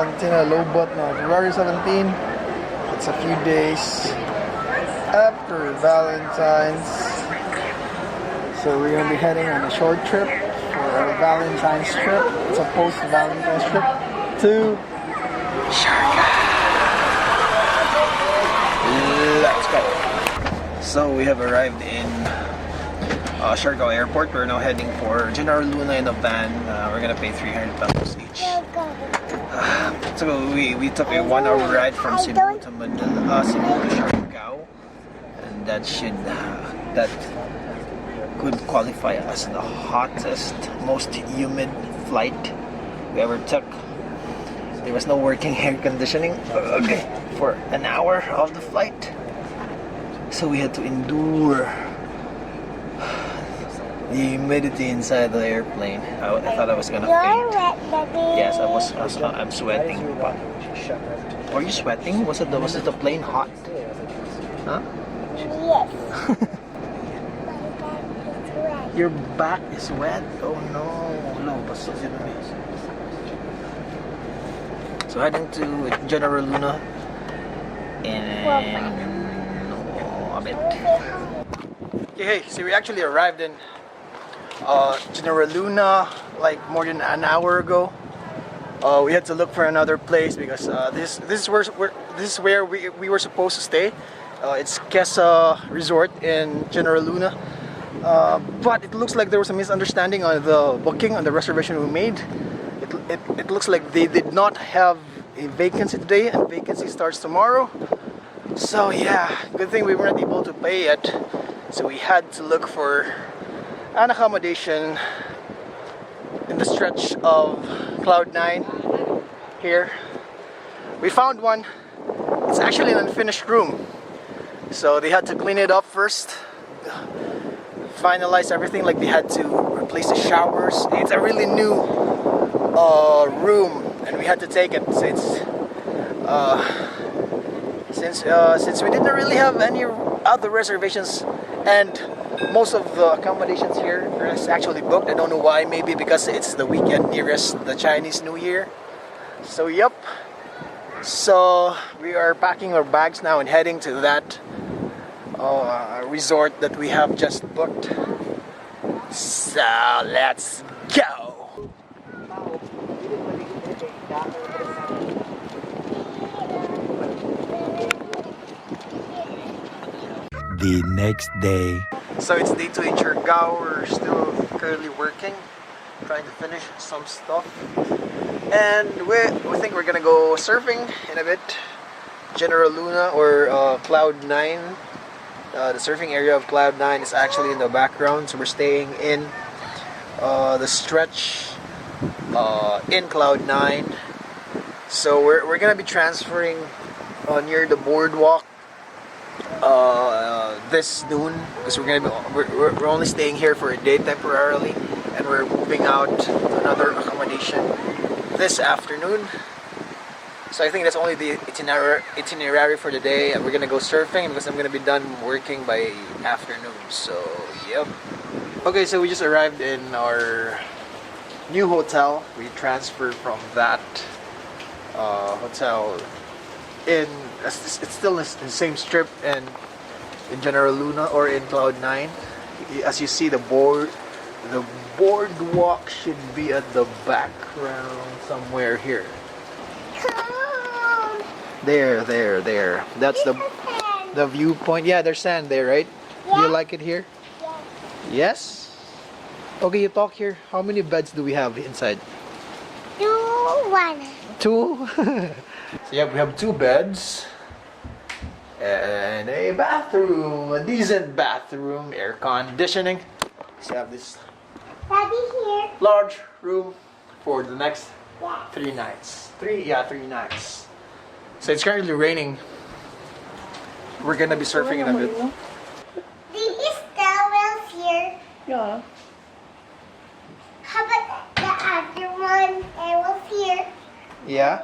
17, lobot na February 17. It's a few days after Valentine's. So we're gonna be heading on a short trip for our Valentine's trip. It's a post-Valentine's trip to Siargao. Let's go. So we have arrived in Siargao Airport. We're now heading for General Luna in a van. We're gonna pay 300 pesos each. So we took a 1-hour ride from Cebu to Manila, Cebu to Siargao, and that could qualify as the hottest, most humid flight we ever took. There was no working air conditioning for an hour of the flight, so we had to endure the humidity inside the airplane. I thought I was gonna faint. Yes, I'm sweating. Are you sweating? Was it the plane hot? Huh? Yes. Your back is wet? Oh no. So heading to General Luna in a bit. Okay, so we actually arrived in General Luna like more than an hour ago. We had to look for another place because this is where we were supposed to stay. It's Quezon Resort in General Luna. But it looks like there was a misunderstanding on the booking, on the reservation we made. It looks like they did not have a vacancy today, and vacancy starts tomorrow. So yeah, good thing we weren't able to pay yet. So we had to look for an accommodation in the stretch of CLOUD9 here. We found one. It's actually an unfinished room. So they had to clean it up first, finalize everything, like they had to replace the showers. It's a really new room, and we had to take it since we didn't really have any other reservations, and most of the accommodations here is actually booked. I don't know why. Maybe because it's the weekend nearest the Chinese New Year. So yep. So we are packing our bags now and heading to that resort that we have just booked. So let's go. The next day. So it's day 2 in Siargao. We're still currently working, trying to finish some stuff, and we think we're gonna go surfing in a bit. General Luna or CLOUD9. The surfing area of CLOUD9 is actually in the background, so we're staying in the stretch in CLOUD9. So we're gonna be transferring near the boardwalk this noon, because we're only staying here for a day temporarily, and we're moving out to another accommodation this afternoon. So I think that's only the itinerary for the day, and we're gonna go surfing because I'm gonna be done working by afternoon. So yep. Okay, so we just arrived in our new hotel. We transferred from that hotel in it's still in the same strip and in General Luna or in CLOUD9. As you see, the boardwalk should be at the background somewhere here. There. That's the viewpoint. Yeah, there's sand there, right? Yeah. Do you like it here? Yeah. Yes? Okay, you talk here. How many beds do we have inside? 1. 2? So yeah, we have 2 beds and a bathroom, a decent bathroom, air conditioning. So you have this Daddy here. large room for the next 3 nights. 3 nights. So it's currently raining. We're gonna be surfing in a bit. These towels here. Yeah. How about the other one? Towels here. Yeah?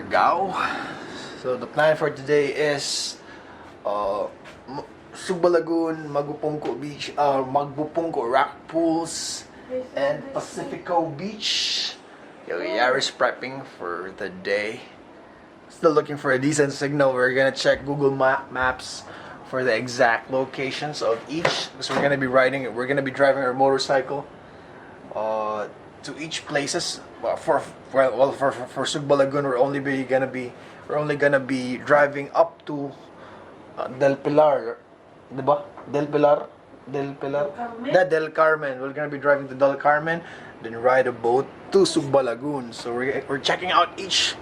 Siargao. So the plan for today is Sugba Lagoon, Magupungko Beach, Magupungko Rock Pools, and Pacifico Beach. Yaris prepping for the day. Still looking for a decent signal. We're gonna check Google Maps for the exact locations of each, because we're gonna be driving our motorcycle to each places. Well, for Sugba Lagoon, we're only gonna be driving up to Del Pilar, diba? Del Pilar. Del Carmen. We're gonna be driving to Del Carmen, then ride a boat to Sugba Lagoon. So we're checking out each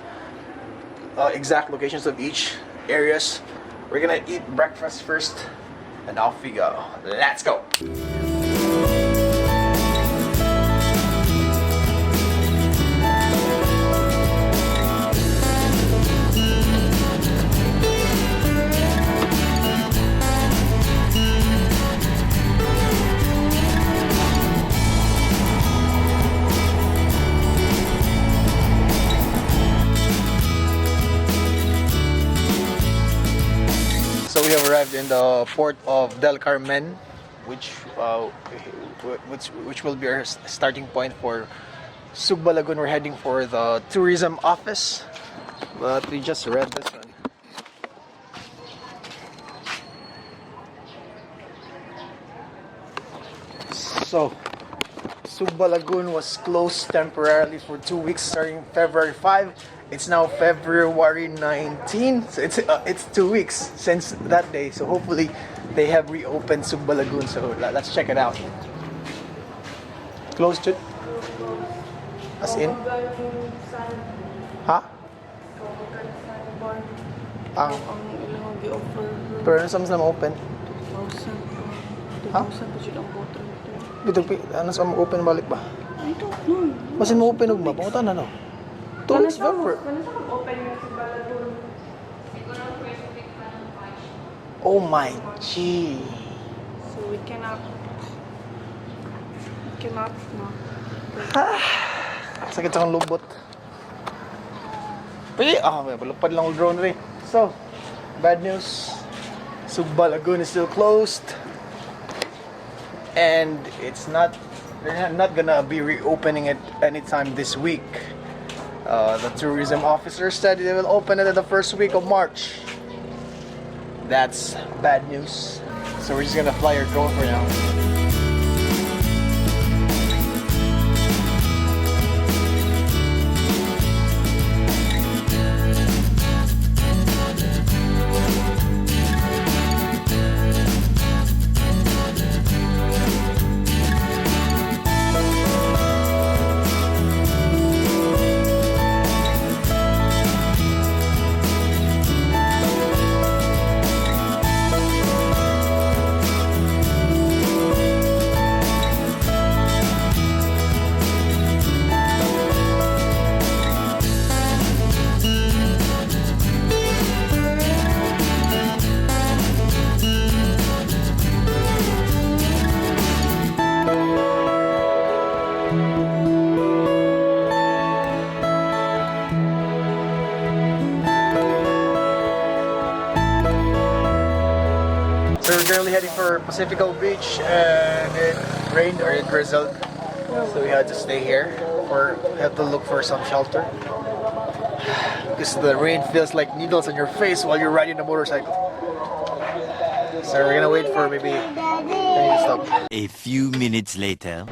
exact locations of each areas. We're gonna eat breakfast first, and off we go. Let's go. So we have arrived in the port of Del Carmen, which will be our starting point for Sugba Lagoon. We're heading for the tourism office, but we just read this one. So Sugba Lagoon was closed temporarily for 2 weeks starting February 5. It's now February 19, so it's 2 weeks since that day. So hopefully they have reopened Sugba Lagoon. So let's check it out. Closed it? As in? Ha? Ang? Pero ano sa open? Ha? Ano sa open balik ba? I don't know. Masin mo open ugma, pangutan na no? 2 weeks February. Oh my G. So we cannot no. Sakit sa kong lubot. Pwede, may balupad lang ang drone rin. So, bad news. Sugba Lagoon is still closed. And they're not gonna be reopening it anytime this week. The tourism officer said they will open it in the first week of March. That's bad news. So we're just gonna fly our drone for now. So we're currently heading for Pacifico Beach, and it rained or it drizzled, so we had to stay here or have to look for some shelter because the rain feels like needles on your face while you're riding a motorcycle. So we're gonna wait for maybe to stop. A few minutes later.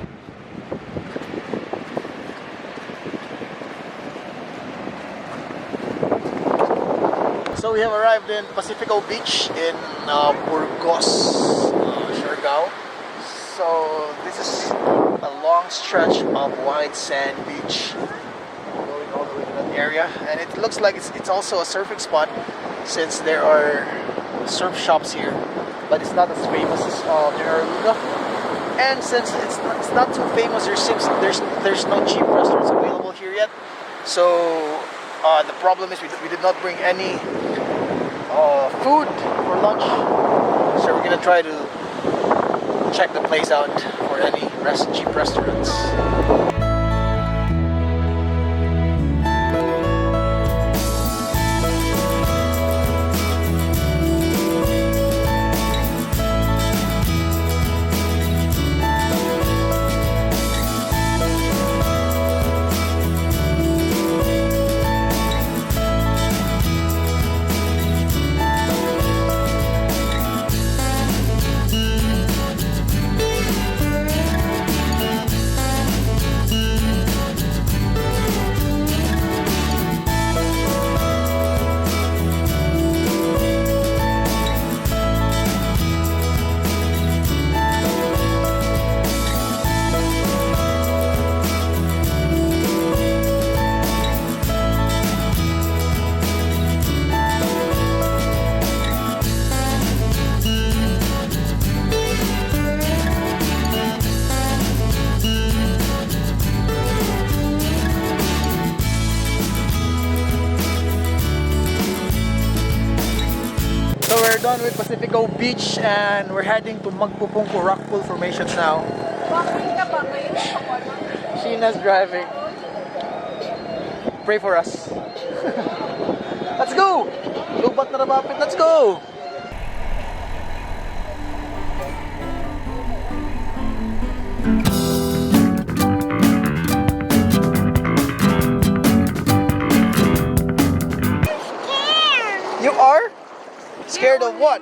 So we have arrived in Pacifico Beach in Burgos, Siargao. So this is a long stretch of white sand beach going all the way to that area, and it looks like it's also a surfing spot since there are surf shops here, but it's not as famous as General Luna. And since it's not too famous, there's no cheap restaurants available here yet. So the problem is we did not bring any food for lunch, so we're gonna try to check the place out for any cheap restaurants. done with Pacifico Beach and we're heading to Magpupungko Rockpool formations now. Bakit ka ba? Ngayon ako ano? Sheena's driving. Pray for us. Let's go! Lubat na rabapit, let's go! You are? Scared of what?